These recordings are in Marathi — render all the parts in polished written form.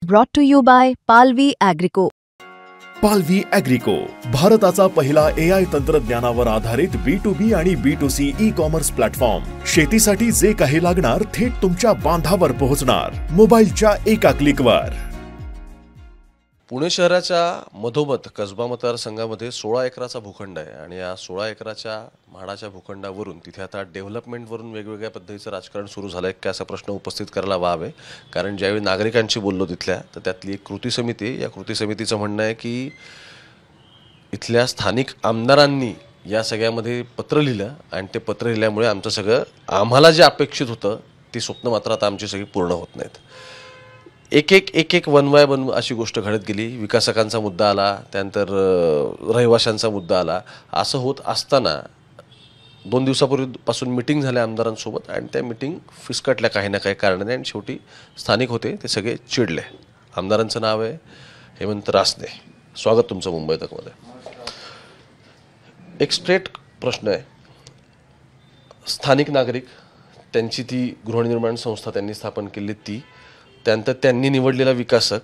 Brought to you by Palvi Agrico. पालवी ॲग्रिको, भारताचा पहिला AI तंत्रज्ञानावर आधारित B2B आणि B2C ई-कॉमर्स प्लॅटफॉर्म. शेतीसाठी जे काही लागणार थेट तुमच्या बांधावर पोहोचणार, मोबाईलच्या एका क्लिकवर. पुणे शहराच्या मधोमध कसबा मतदारसंघामध्ये 16 एकराचा भूखंड आहे आणि या 16 एकराच्या म्हाडाच्या भूखंडावरून तिथे आता डेव्हलपमेंटवरून वेगवेगळ्या पद्धतीचं राजकारण सुरू झालं आहे की असा प्रश्न उपस्थित करायला वाव आहे. कारण ज्यावेळी नागरिकांशी बोललो तिथल्या, तर त्यातली एक कृती समिती आहे. या कृती समितीचं म्हणणं आहे की इथल्या स्थानिक आमदारांनी या सगळ्यामध्ये पत्र लिहिलं आणि ते पत्र लिहिल्यामुळे आमचं सगळं आम्हाला जे अपेक्षित होतं ती स्वप्न मात्र आता आमची सगळी पूर्ण होत नाहीत. एक एक वन बाय वन अशी गोष्ट घडत गेली. विकासकांचा मुद्दा आला, त्यानंतर रहिवाशांचा मुद्दा आला. असं होत असताना 2 दिवसापूर्वीपासून मिटिंग झाल्या आमदारांसोबत आणि त्या मिटिंग फिसकटल्या काही ना काही कारणाने आणि शेवटी स्थानिक होते ते सगळे चिडले. आमदारांचं नाव आहे हेमंत रासने. स्वागत तुमचं मुंबई तकमध्ये. एक स्ट्रेट प्रश्न आहे. स्थानिक नागरिक, त्यांची ती गृहनिर्माण संस्था त्यांनी स्थापन केली ती, त्यानंतर त्यांनी निवडलेला विकासक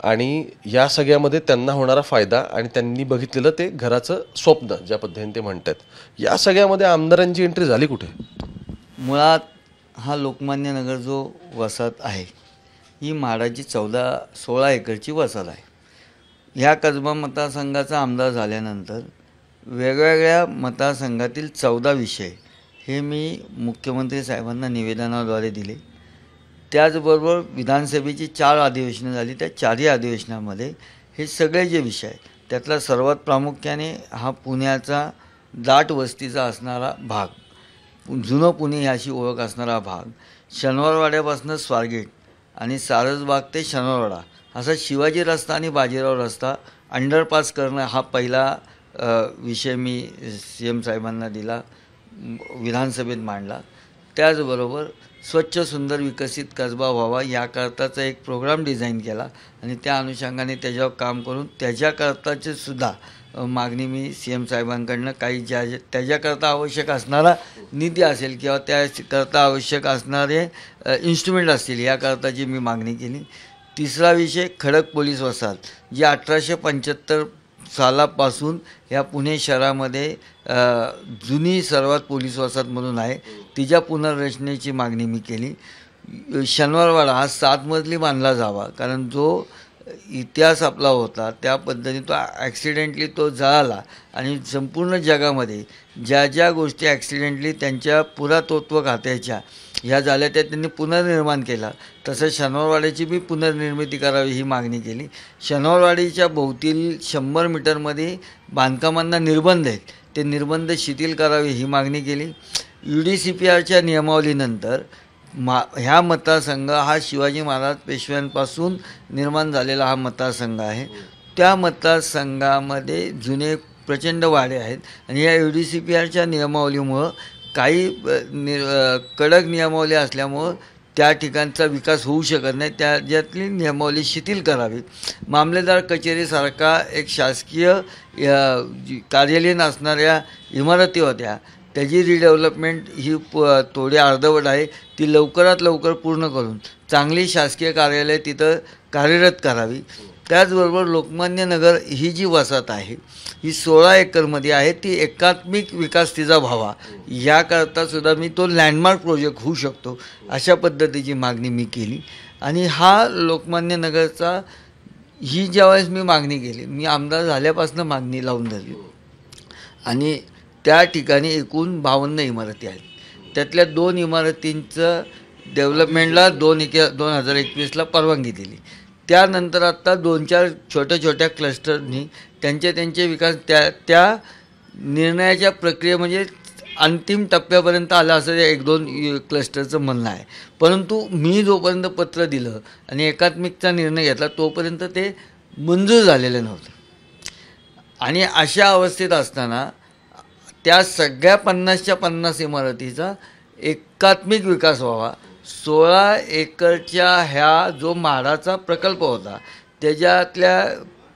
आणि या सगळ्यामध्ये त्यांना होणारा फायदा आणि त्यांनी बघितलेलं ते घराचं स्वप्न ज्या पद्धतीने ते म्हणतात, या सगळ्यामध्ये आमदारांची एंट्री झाली कुठे? मुळात हा लोकमान्य नगर जो वसाहत आहे ही म्हाडाची 16 एकरची वसाहत आहे. ह्या कसबा मतदारसंघाचा आमदार झाल्यानंतर वेगवेगळ्या मतदारसंघातील 14 विषय हे मी मुख्यमंत्री साहेबांना निवेदनाद्वारे दिले. त्याचबरोबर विधानसभेची 4 अधिवेशनं झाली. त्या 4ही अधिवेशनामध्ये हे सगळे जे विषय त्यातला सर्वात प्रामुख्याने हा पुण्याचा दाट वस्तीचा असणारा भाग, जुनं पुणे ह्याची ओळख असणारा भाग, शनिवारवाड्यापासून स्वारगेट आणि सारसबाग ते शनिवारवाडा असा शिवाजी रस्ता आणि बाजीराव रस्ता अंडरपास करणं हा पहिला विषय मी CM साहेबांना दिला, विधानसभेत मांडला. त्याचबरोबर स्वच्छ सुंदर विकसित कसबा व्हावा याकरताचा एक प्रोग्राम डिझाईन केला आणि त्या अनुषंगाने त्याच्यावर काम करून त्याच्याकरताचे सुद्धा मागणी मी CM साहेबांकडनं काही त्याच्याकरता आवश्यक असणारा निधी असेल किंवा त्याकरता आवश्यक असणारे इन्स्ट्रुमेंट असतील याकरताची मी मागणी केली. तिसरा विषय खडक पोलीस वसाहत, जी 1875 सालापासून या पुणे शहरामध्ये जुनी सर्वात पोलीस वसाहत म्हणून आहे, तिच्या पुनर्रचनेची मागणी मी केली. शनिवारवाडा हा 7 मजली बांधला जावा, कारण जो इतिहास आपला होता त्या पद्धतीने तो ॲक्सिडेंटली तो जळाला आणि संपूर्ण जगामध्ये ज्या ज्या गोष्टी ॲक्सिडेंटली त्यांच्या पुरातत्व खात्याच्या ह्या झाल्या त्या त्यांनी पुनर्निर्माण केला. तसं शनिवारवाड्याची बी पुनर्निर्मिती करावी ही मागणी केली. शनिवारवाडीच्या भोवतील 100 मीटरमध्ये बांधकामांना निर्बंध आहेत, ते निर्बंध शिथिल करावे ही मागणी केली. UDCPRच्या नियमावलीनंतर ह्या मतदारसंघ हा शिवाजी महाराज पेशव्यांपासून निर्माण झालेला हा मतदारसंघ आहे. त्या मतदारसंघामध्ये जुने प्रचंड वाडे आहेत आणि या UDCPRच्या नियमावलीमुळं काही कडक नियमावली असल्यामुळं त्या ठिकाणचा विकास होऊ शकत नाही. त्याच्यातली नियमावली शिथिल करावी. मामलेदार कचेरीसारखा एक शासकीय कार्यालयीन असणाऱ्या इमारती होत्या, त्याची रिडेव्हलपमेंट ही थोडी अर्धवट आहे, ती लवकरात लवकर पूर्ण करून चांगली शासकीय कार्यालय तिथं कार्यरत करावी. त्याचबरोबर लोकमान्य नगर ही जी वसाहत आहे ही 16 एकरमध्ये आहे, ती एकात्मिक विकास तिचा व्हावा याकरता सुद्धा मी तो लँडमार्क प्रोजेक्ट होऊ शकतो अशा पद्धतीची मागणी मी केली. आणि हा लोकमान्य नगरचा ही ज्यावेळेस मी मागणी केली, मी आमदार झाल्यापासून मागणी लावून धरली आणि त्या ठिकाणी एकूण 52 इमारती आहेत. त्यातल्या 2 इमारतींचं डेव्हलपमेंटला 2021ला परवानगी दिली. त्यानंतर आत्ता 2-4 छोट्या क्लस्टरनी त्यांचे विकास त्या निर्णयाच्या प्रक्रिये म्हणजे अंतिम टप्प्यापर्यंत आला असं 1-2 क्लस्टरचं म्हणणं आहे. परंतु मी जोपर्यंत पत्र दिलं आणि एकात्मिकचा निर्णय घेतला तोपर्यंत ते मंजूर झालेलं नव्हतं. आणि अशा अवस्थेत असताना त्या सगळ्या 50च्या 50 इमारतीचा एकात्मिक विकास व्हावा. 16 एकरच्या ह्या जो म्हाडाचा प्रकल्प होता त्याच्यातल्या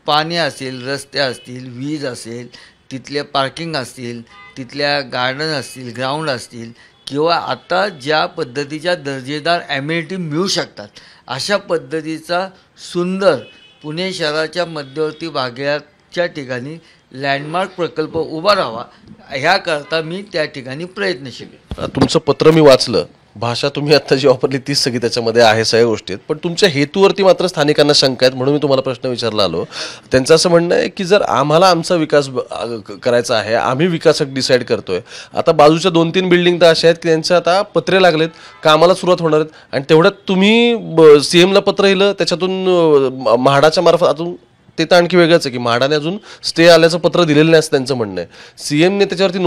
पाणी असेल, रस्ते असतील, वीज असेल, तिथले पार्किंग असतील, तिथल्या गार्डन असतील, ग्राउंड असतील, किंवा आता ज्या पद्धतीच्या दर्जेदार ॲम्युनिटी मिळू शकतात अशा पद्धतीचा सुंदर पुणे शहराच्या मध्यवर्ती भागाच्या ठिकाणी लँडमार्क प्रकल्प उभा राहावा ह्याकरता मी त्या ठिकाणी प्रयत्नशील आहे. तुमचं पत्र मी वाचलं, भाषा तुम्ही आता जी वापरली तीच सगळी त्याच्यामध्ये आहे, सगळ्या गोष्टी आहेत. पण तुमच्या हेतूवरती मात्र स्थानिकांना शंका आहेत, म्हणून मी तुम्हाला प्रश्न विचारला आलो. त्यांचं असं म्हणणं आहे की जर आम्हाला आमचा विकास करायचा आहे, आम्ही विकासक डिसाईड करतोय, आता बाजूच्या 2-3 बिल्डिंग तर अशा आहेत की त्यांच्या आता पत्रे लागलेत, कामाला सुरुवात होणार आहेत, आणि तेवढ्यात तुम्ही CM ला पत्र लिहिलं, त्याच्यातून म्हाडाच्या मार्फत अजून ते तर आणखी वेगळंच आहे की म्हाडाने अजून स्टे आल्याचं पत्र दिलेलं नाही असं त्यांचं म्हणणं आहे. CM ने त्याच्यावरती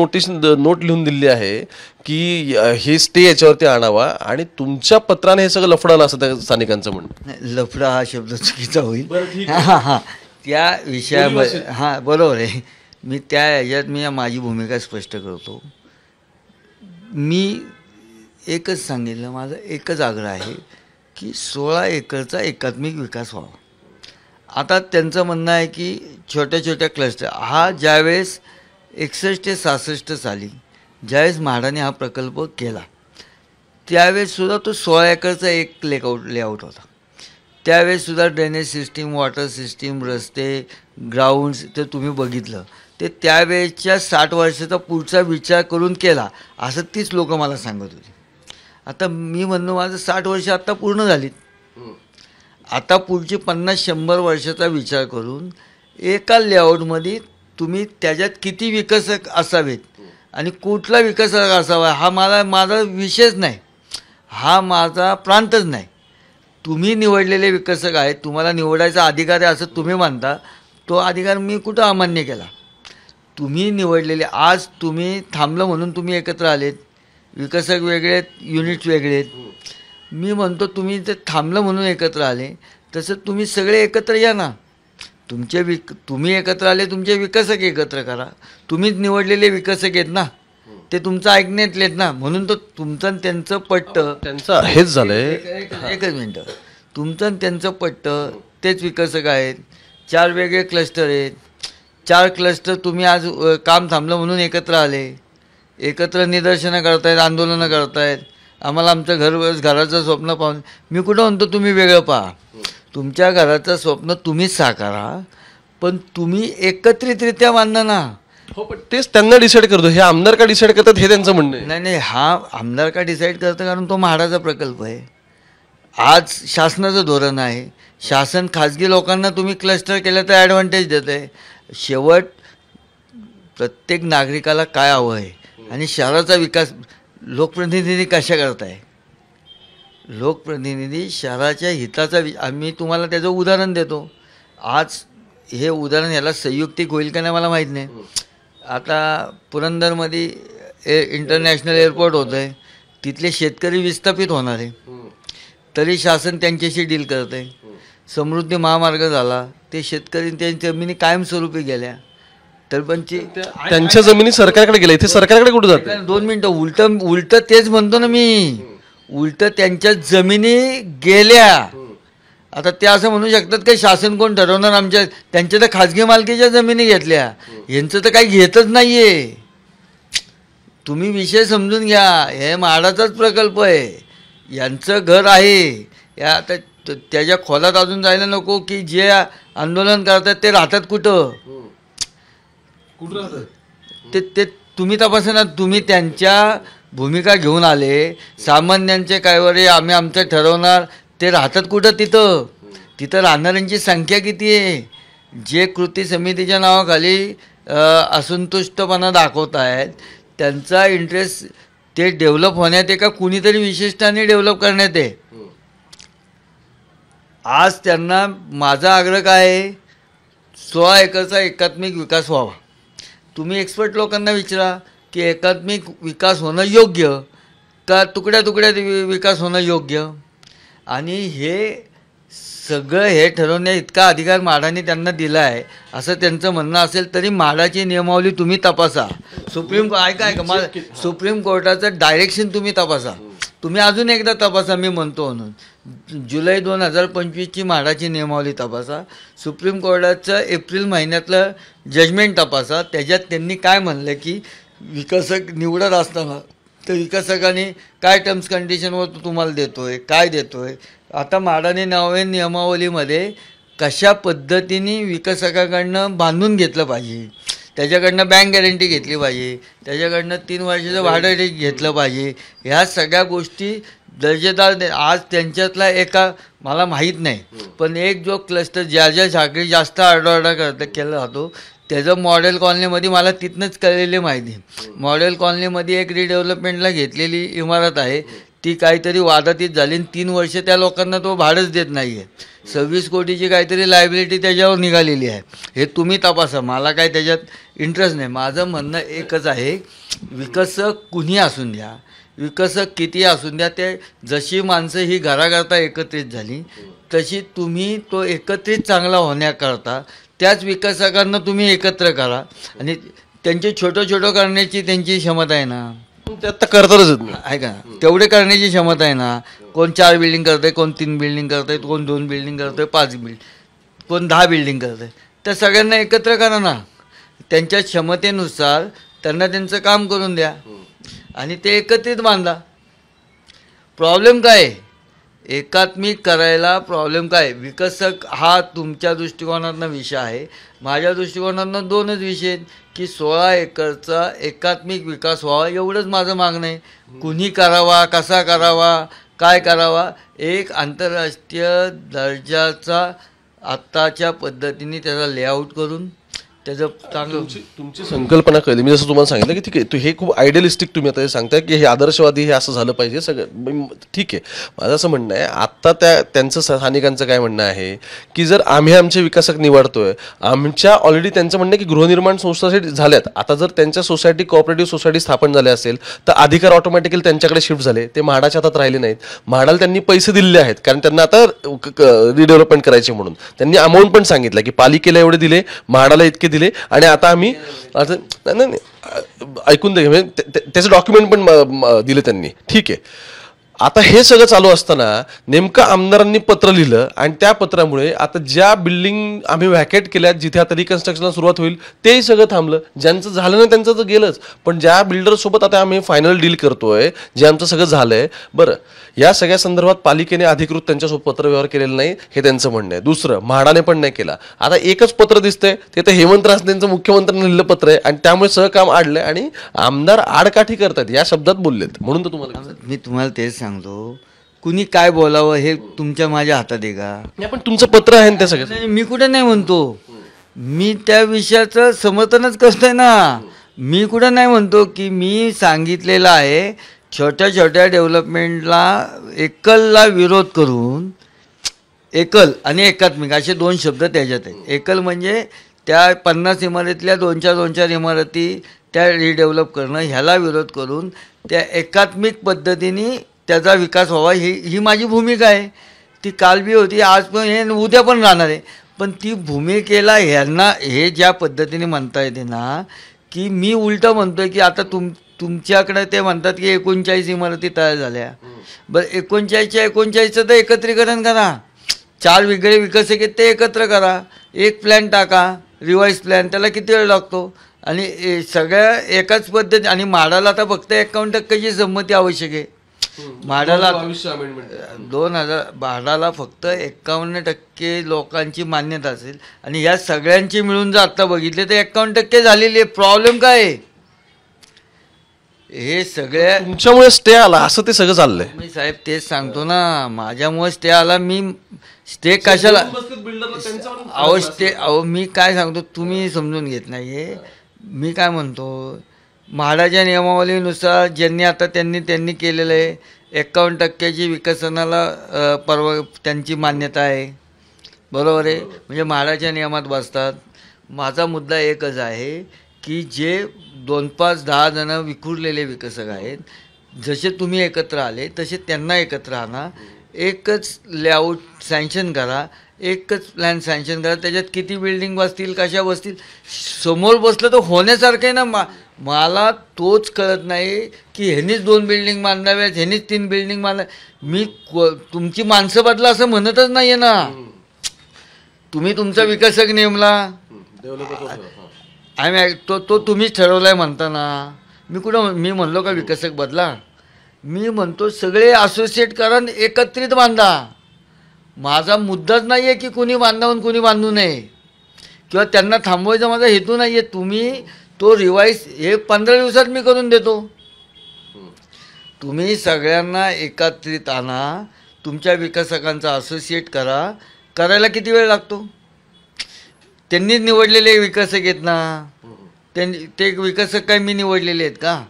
नोट लिहून दिली आहे की हे स्टे याच्यावरती आणावा, आणि तुमच्या पत्राने हे सगळं लफडालं असं त्या स्थानिकांचं म्हणणं. लफडा हा शब्द चुकीचा होईल. हां त्या विषयामध्ये हां बरोबर आहे. मी त्या ह्याच्यात मी माझी भूमिका स्पष्ट करतो. मी एकच सांगितलं, माझा एकच आग्रह आहे की 16 एकरचा एकात्मिक विकास व्हावा. आता त्यांचं म्हणणं आहे की छोट्या छोट्या क्लस्टर, हा ज्यावेळेस 61 ते 66 साली ज्यावेळेस म्हाडाने हा प्रकल्प केला त्यावेळेससुद्धा तो 16 एकरचा एक लेआउट होता. त्यावेळेससुद्धा ड्रेनेज सिस्टीम, वॉटर सिस्टीम, रस्ते, ग्राउंड्स ते तुम्ही बघितलं, ते त्यावेळेसच्या 60 वर्षाचा पुढचा विचार करून केला असं तीच लोक मला सांगत होती. आता मी म्हणणं माझं 60 वर्ष आत्ता पूर्ण झालीत, आता पुढची 50-100 वर्षाचा विचार करून एका लेआउटमध्ये तुम्ही त्याच्यात किती विकसक असावेत आणि कुठला विकसक असावा हा माझा विषयच नाही, हा माझा प्रांतच नाही. तुम्ही निवडलेले विकसक आहेत, तुम्हाला निवडायचा अधिकार आहे असं तुम्ही मानता, तो अधिकार मी कुठं अमान्य केला. तुम्ही निवडलेले, आज तुम्ही थांबलं म्हणून तुम्ही एकत्र आलेत, विकसक वेगळे आहेत, युनिट्स वेगळे आहेत. मी म्हणतो तुम्ही ते थांबलं म्हणून एकत्र आले, तसं तुम्ही सगळे एकत्र या ना. तुम्ही एकत्र आले, तुमचे विकसक एकत्र करा. तुम्हीच निवडलेले विकसक आहेत ना, ते तुमचं ऐकण्यातलेत ना, म्हणून तो तुमचं आणि त्यांचं पट्टं, त्यांचं हेच झालंय. एकच मिनटं, तुमचं आणि त्यांचं पट्टं तेच विकसक आहेत. 4 वेगळे क्लस्टर आहेत, 4 क्लस्टर तुम्ही आज काम थांबलं म्हणून एकत्र आले, एकत्र निदर्शनं करतायत, आंदोलनं करतायत. आम्हाला आमचं घराचं स्वप्न पाहून, मी कुठं म्हणतो तुम्ही वेगळं पहा, तुमच्या घराचं स्वप्न तुम्हीच साकारा, पण तुम्ही एकत्रितरित्या मानणं ना. हो, पण तेच त्यांना डिसाईड करतो, हे आमदार का डिसाईड करतात हे त्यांचं म्हणणं आहे. नाही, हा आमदार का डिसाईड करतं, कारण तो म्हाडाचा प्रकल्प आहे. आज शासनाचं धोरण आहे, शासन खाजगी लोकांना तुम्ही क्लस्टर केलं तर ॲडव्हान्टेज देतं आहे. शेवट प्रत्येक नागरिकाला काय हवं आहे आणि शहराचा विकास लोकप्रतिनिधी कशा करताय. लोकप्रतिनिधी शहराच्या हिताचा आम्ही तुम्हाला त्याचं उदाहरण देतो. आज हे उदाहरण याला संयुक्तिक होईल का नाही मला माहीत नाही. आता पुरंदरमध्ये इंटरनॅशनल एअरपोर्ट होतं आहे, तिथले शेतकरी विस्थापित होणार आहे, तरी शासन त्यांच्याशी डील करतं आहे. समृद्धी महामार्ग झाला, ते शेतकरी त्यांच्या जमिनी कायमस्वरूपी गेल्या, तर पण त्यांच्या जमिनी सरकारकडे गेल्या, इथे सरकारकडे कुठं जाते. 2 मिनटं, उलटं तेच म्हणतो ना मी, उलटं त्यांच्या जमिनी गेल्या. आता ते असं म्हणू शकतात की शासन कोण ठरवणार, त्यांच्या तर खाजगी मालकीच्या जमिनी घेतल्या, यांचं तर काही घेतच नाही आहे. तुम्ही विषय समजून घ्या, हे म्हाडाचाच प्रकल्प आहे, यांचं घर आहे. या आता त्याच्या खोलात अजून जायला नको की जे आंदोलन करतात ते राहतात कुठं ते तुम्ही तपासा ना. तुम्ही त्यांच्या भूमिका घेऊन आले, सामान्यांचे कायवर आम्ही आमचं ठरवणार, ते राहतात कुठं तिथं राहणाऱ्यांची संख्या किती आहे. जे कृती समितीच्या नावाखाली असंतुष्टपणा दाखवत आहेत, त्यांचा इंटरेस्ट ते डेव्हलप होण्यात आहे का कुणीतरी विशिष्टाने डेव्हलप करण्यात आहे. आज त्यांना माझा आग्रह काय आहे, 16 एकरचा एकात्मिक विकास व्हावा. तुम्ही एक्सपर्ट लोकांना विचारा की एकात्मिक विकास होणं योग्य का तुकड्या तुकड्यात विकास होणं योग्य. आणि हे सगळं हे ठरवण्या इतका अधिकार म्हाडाने त्यांना दिला आहे असं त्यांचं म्हणणं असेल तरी म्हाडाची नियमावली तुम्ही तपासा. सुप्रीम कोर्टाचं डायरेक्शन तुम्ही तपासा. तुम्ही अजून एकदा तपासा, मी म्हणतो म्हणून. जुलै 2025ची म्हाडाची नियमावली तपासा. सुप्रीम कोर्टाचं एप्रिल महिन्यातलं जजमेंट तपासा. त्याच्यात त्यांनी काय म्हणलं की विकसक निवडत असताना तर विकासकांनी काय टर्म्स कंडिशनवर तो तुम्हाला देतोय, काय देतोय. आता म्हाडाने नवीन नियमावलीमध्ये कशा पद्धतीने विकासकाकडनं बांधून घेतलं पाहिजे, त्याच्याकडनं बँक गॅरंटी घेतली पाहिजे, त्याच्याकडनं 3 वर्षाचं भाडं घेतलं पाहिजे, ह्या सगळ्या गोष्टी दर्जेदार आज त्यांच्यातला एका मला माहीत नाही, पण एक जो क्लस्टर ज्या शाखेत जास्त आरडाओरडा केला जातो त्याचं मॉडेल कॉलनीमध्ये मला तिथनंच कळलेली माहिती. मॉडेल कॉलनीमध्ये एक रिडेव्हलपमेंटला घेतलेली इमारत आहे, ती काहीतरी वादातीत झाली आणि 3 वर्ष त्या लोकांना तो भाडंच देत नाही आहे. 26 कोटीची काहीतरी लायबिलिटी त्याच्यावर निघालेली आहे. हे तुम्ही तपासा, मला काय त्याच्यात इंटरेस्ट नाही. माझं म्हणणं एकच आहे, विकसक कुणी असून द्या, विकसक किती असून द्या, ते जशी माणसं ही घराकरता एकत्रित झाली तशी तुम्ही तो एकत्रित चांगला होण्याकरता त्याच विकासकांना तुम्ही एकत्र करा. आणि त्यांचे छोटं करण्याची त्यांची क्षमता आहे ना, ते आता करतातच आहे का, तेवढे करण्याची क्षमता आहे ना. कोण 4 बिल्डिंग करत आहे, कोण 3 बिल्डिंग करत आहे, कोण 2 बिल्डिंग करत आहे, 5 बिल्डिंग, कोण 10 बिल्डिंग करत आहे. त्या सगळ्यांना एकत्र करा ना, त्यांच्या क्षमतेनुसार त्यांना त्यांचं काम करून द्या आणि ते एकत्रित बांधा. प्रॉब्लेम काय आहे एकात्मिक करायला? प्रॉब्लेम काय? विकसक हा तुमच्या दृष्टिकोनातनं विषय आहे, माझ्या दृष्टिकोनातनं 2च विषय आहेत की 16 एकरचा एकात्मिक विकास व्हावा, एवढंच माझं मागणं आहे. कुणी करावा, कसा करावा, काय करावा, एक आंतरराष्ट्रीय दर्जाचा आत्ताच्या पद्धतीने त्याचा लेआउट करून त्याचं चांगलं. तुमची संकल्पना कळली. मी जसं तुम्हाला सांगितलं की ठीक आहे, हे खूप आयडियलिस्टिक तुम्ही आता हे सांगताय की हे आदर्शवादी, हे असं झालं पाहिजे सगळं, ठीक आहे. माझं असं म्हणणं आहे, आत्ता त्यांचं स्थानिकांचं काय म्हणणं आहे की जर आम्ही आमचे विकासक निवडतोय, आमच्या ऑलरेडी त्यांचं म्हणणं आहे की गृहनिर्माण सोसायटी झाल्यात, आता जर त्यांच्या सोसायटी कोऑपरेटिव्ह सोसायटी स्थापन झाल्या असेल तर अधिकार ऑटोमॅटिकली त्यांच्याकडे शिफ्ट झाले, ते म्हाडाच्या हातात राहिले नाहीत. म्हाडाला त्यांनी पैसे दिलेले आहेत कारण त्यांना आता रिडेव्हलपमेंट करायचे म्हणून त्यांनी अमाऊंट पण सांगितलं की पालिकेला एवढे दिले, म्हाडाला इतके दिले आणि आता आम्ही नाही ऐकून दे, त्याचं डॉक्युमेंट पण दिले त्यांनी, ठीक आहे. आता हे सगळं चालू असताना नेमकं आमदारांनी पत्र लिहिलं आणि त्या पत्रामुळे आता ज्या बिल्डिंग आम्ही व्हॅकेट केल्यात, जिथे आता रिकन्स्ट्रक्शनला सुरुवात होईल, तेही सगळं थांबलं. ज्यांचं झालं नाही त्यांचं तर गेलंच, पण ज्या बिल्डरसोबत आता आम्ही फायनल डील करतोय, जे आमचं सगळं झालंय, बरं, या सगळ्या संदर्भात पालिकेने अधिकृत त्यांच्यासोबत पत्रव्यवहार केलेला नाही, हे त्यांचं म्हणणं आहे. दुसरं, म्हाडाने पण नाही केला. आता एकच पत्र दिसतंय, ते तर हेमंत रासनेंचं मुख्यमंत्र्यांनी लिहिलं पत्र आहे आणि त्यामुळे सगळं काम अडलंय आणि आमदार आडकाठी करतात या शब्दात बोललेत. म्हणून तर मी तुम्हाला तेच सांगतो, कुणी काय बोलावं हे तुमच्या माझ्या हातात आहे का? पण तुमचं पत्र आहे ते सगळं. मी कुठे नाही म्हणतो, मी त्या विषयाचं समर्थनच करतोय ना. मी कुठं नाही म्हणतो की मी सांगितलेलं आहे छोट्या डेव्हलपमेंटला एकलला विरोध करून, एकल आणि एकात्मिक असे 2 शब्द त्याच्यात आहेत. एकल म्हणजे त्या 50 इमारतीतल्या 2-4 इमारती त्या रिडेव्हलप करणं, ह्याला विरोध करून त्या एकात्मिक पद्धतीने त्याचा विकास व्हावा, ही माझी भूमिका आहे. ती काल बी होती, आज पण, हे उद्या पण राहणार आहे. पण ती भूमिकेला ह्यांना हे ज्या पद्धतीने म्हणता येते ना, की मी उलटं म्हणतोय की आता तुमच्याकडे ते म्हणतात की 39 इमारती तयार झाल्या, बरं 39च्या 39चं तर एकत्रीकरण करा, 4 वेगळे विकसक आहेत ते एकत्र करा, एक प्लॅन टाका, रिवाईज प्लॅन, त्याला किती वेळ लागतो आणि सगळ्या एकाच पद्धती. आणि म्हाडाला आता फक्त 51% संमती आवश्यक आहे. म्हाडाला 2000 म्हाडाला फक्त 51% लोकांची मान्यता असेल आणि या सगळ्यांची मिळून जर आत्ता बघितले तर 51% झालेली आहे. प्रॉब्लेम काय आहे? हे सगळ्या तुमच्यामुळे स्टे आला असं ते सगळं चाललंय. मी साहेब तेच सांगतो ना, माझ्यामुळे स्टे आला. मी स्टे कशाला मी काय सांगतो, तुम्ही समजून घेत नाही. मी काय म्हणतो, म्हाडाच्या नियमावलीनुसार त्यांनी केलेलं आहे, 51% विकसनाला त्यांची मान्यता आहे, बरोबर आहे, म्हणजे म्हाडाच्या नियमात बसतात. माझा मुद्दा एकच आहे की जे 2-5-10 जण विखुरलेले विकसक आहेत, जसे तुम्ही एकत्र आले तसे त्यांना एकत्र आणा, एकच लेआउट सँक्शन करा, एकच प्लॅन सँक्शन करा. त्याच्यात किती बिल्डिंग बसतील, कशा बसतील, समोर बसलं तर होण्यासारखं आहे ना. मला तोच कळत नाही की ह्यांनीच 2 बिल्डिंग बांधाव्यात, ह्यांनीच 3 बिल्डिंग बांधाव्यात. मी तुमची माणसं बदला असं म्हणतच नाही आहे ना. तुम्ही तुमचा विकसक नेमला, तो तुम्हीच ठरवलाय म्हणता ना. मी म्हणलो का विकसक बदला? मी म्हणतो सगळे असोसिएट करा आणि एकत्रित बांधा. माझा मुद्दाच नाही आहे की कुणी बांधावून कुणी बांधू नये किंवा त्यांना थांबवायचा माझा हेतू नाही आहे. तुम्ही तो रिवाईज हे 15 दिवसात मी करून देतो. तुम्ही सगळ्यांना एकत्रित आणा, तुमच्या विकसकांचा असोसिएट करा. करायला किती वेळ लागतो? त्यांनीच निवडलेले विकसक आहेत ना. ते विकसक काय मी निवडलेले आहेत का?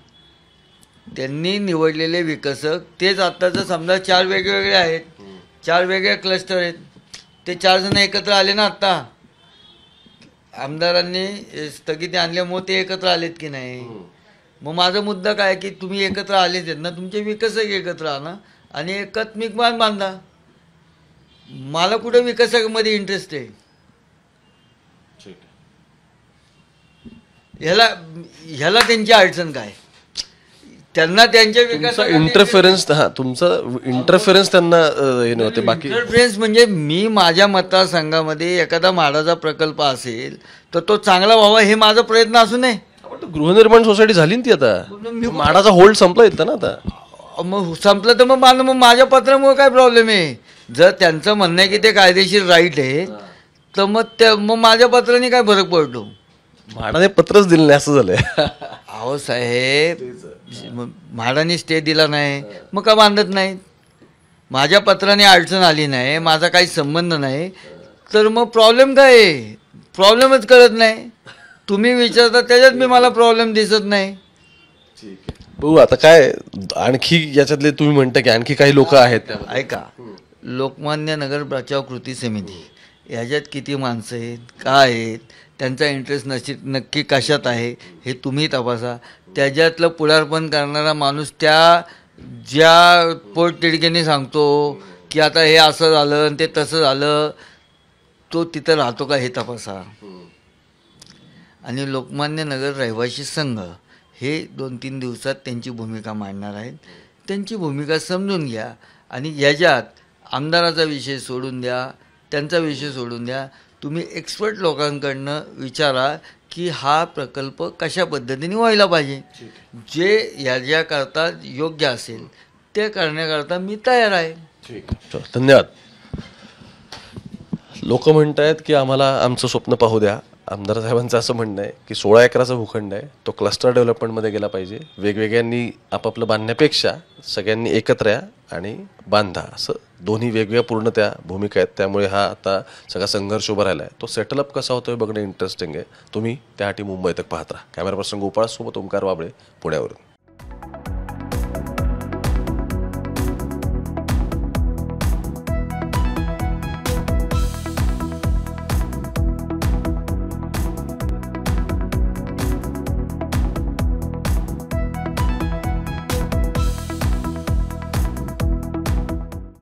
त्यांनी निवडलेले विकसक तेच. आत्ताचं समजा 4 वेगवेगळे आहेत, 4 वेगळे क्लस्टर आहेत. ते 4 जण एकत्र आले ना. आत्ता आमदारांनी स्थगिती आणल्यामुळे ते एकत्र आलेत की नाही? मग माझा मुद्दा काय की तुम्ही एकत्र आलेच आहेत ना, तुमचे विकसक एकत्र आणा आणि एकात्मिक बांधा. मला कुठं विकसकामध्ये इंटरेस्ट आहे? ह्याला त्यांची अडचण काय? त्यांना त्यांच्या विकासात इंटरफेरन्स, तुमचा इंटरफेरन्स त्यांना हे नव्हते. बाकी इंटरफेरन्स म्हणजे मी माझ्या मतदारसंघामध्ये एखादा म्हाडाचा प्रकल्प असेल तर तो चांगला व्हावा हे माझा प्रयत्न असू नये. गृहनिर्माण सोसायटी झाली ना ती आता. म्हाडाचा होल्ड संपला येतं ना आता. मग संपलं तर मग माझ्या पत्रामुळे काय प्रॉब्लेम आहे? जर त्यांचं म्हणणं आहे की ते कायदेशीर राईट आहे तर मग माझ्या पत्राने काय फरक पडतो? म्हाडाने पत्रच दिलं नाही असं झालंय. अहो साहेब, म्हाडाने स्टे दिला नाही मग का बांधत नाहीत? माझ्या पत्राने अडचण आली नाही, माझा काही संबंध नाही, तर मग प्रॉब्लेम काय आहे? प्रॉब्लेमच कळत नाही. तुम्ही विचारता त्याच्यात मी मला प्रॉब्लेम दिसत नाही. बघू आता काय आणखी याच्यातले तुम्ही म्हणता की आणखी काही लोक आहेत. ऐका, लोकमान्य नगर बचाव कृती समिती ह्याच्यात किती माणसं आहेत, काय आहेत, त्यांचा इंटरेस्ट नक्की कशात आहे हे तुम्ही तपासा. त्याच्यातलं पुढारपण करणारा माणूस ज्या पोटतिडकीने सांगतो की आता हे असं झालं आणि ते तसं झालं, तो तिथं राहतो का हे तपासा. आणि लोकमान्य नगर रहिवासी संघ हे 2-3 दिवसात त्यांची भूमिका मांडणार आहेत. त्यांची भूमिका समजून घ्या आणि याच्यात आमदाराचा विषय सोडून द्या, त्यांचा विषय सोडून द्या. तुम्ही एक्सपर्ट लोकांकडनं विचारा की हा प्रकल्प कशा पद्धतीने व्हायला पाहिजे. जे याच्याकरता योग्य असेल ते करण्याकरता मी तयार आहे. धन्यवाद. लोक म्हणत आहेत की आम्हाला आमचं स्वप्न पाहू द्या. आमदार साहेबांचं असं म्हणणं आहे की 16 एकराचा भूखंड आहे, तो क्लस्टर डेव्हलपमेंटमध्ये गेला पाहिजे. वेगवेगळ्यांनी आपापलं बांधण्यापेक्षा सगळ्यांनी एकत्र या आणि बांधा, असं दोन्ही वेगवेगळ्या पूर्ण त्या भूमिका आहेत. त्यामुळे हा आता सगळा संघर्ष उभा राहिला आहे. तो सेटलअप कसा होतोय बघणं इंटरेस्टिंग आहे. तुम्ही त्यासाठी मुंबई तक पाहत राहा. कॅमेरा पर्सन गोपाळ सोबत ओमकार वाबळे, पुण्यावरून.